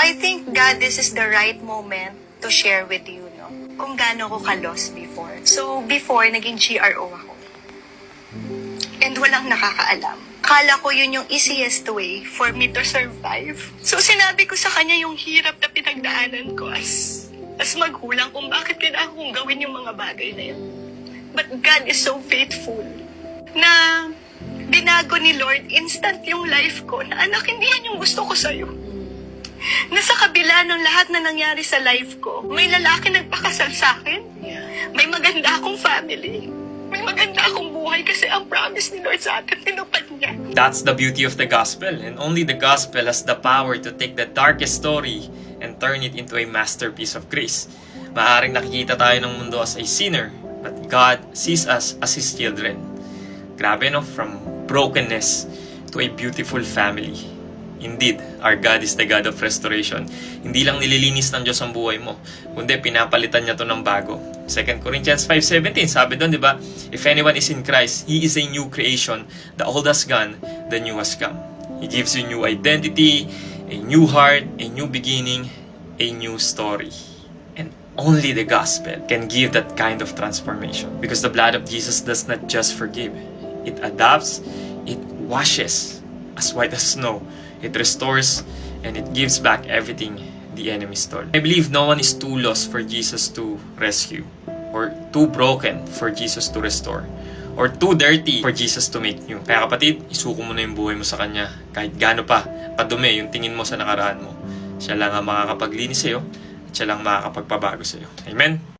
I think, God, this is the right moment to share with you, no? Kung gaano ko ka-lost before. So, before, naging GRO ako. And walang nakakaalam. Kala ko yun yung easiest way for me to survive. So, sinabi ko sa kanya yung hirap na pinagdaanan ko as magulang kung bakit kailangan kong gawin yung mga bagay na yun. But God is so faithful na binago ni Lord instant yung life ko na anak, hindi yan yung gusto ko sa'yo. Nasa kabila ng lahat na nangyari sa life ko, may lalaki nagpakasal sa akin. May maganda akong family. May maganda akong buhay kasi ang promise ni Lord sa akin, tinupad niya. That's the beauty of the gospel, and only the gospel has the power to take the darkest story and turn it into a masterpiece of grace. Maaaring nakikita tayo ng mundo as a sinner, but God sees us as His children. Grabe, no? From brokenness to a beautiful family. Indeed, our God is the God of restoration. Hindi lang nililinis ng Diyos ang buhay mo, kundi pinapalitan niya to ng bago. 2 Corinthians 5:17, sabi doon, di ba? If anyone is in Christ, he is a new creation. The old has gone, the new has come. He gives you new identity, a new heart, a new beginning, a new story. And only the gospel can give that kind of transformation. Because the blood of Jesus does not just forgive. It adopts, it washes as white as snow. It restores, and it gives back everything the enemy stole. I believe no one is too lost for Jesus to rescue, or too broken for Jesus to restore, or too dirty for Jesus to make new. Kaya kapatid, isuko mo na yung buhay mo sa Kanya. Kahit gaano pa kadumi yung tingin mo sa nakaraan mo, siya lang ang makakapaglinis sa'yo, at siya lang makakapagpabago sa'yo. Amen?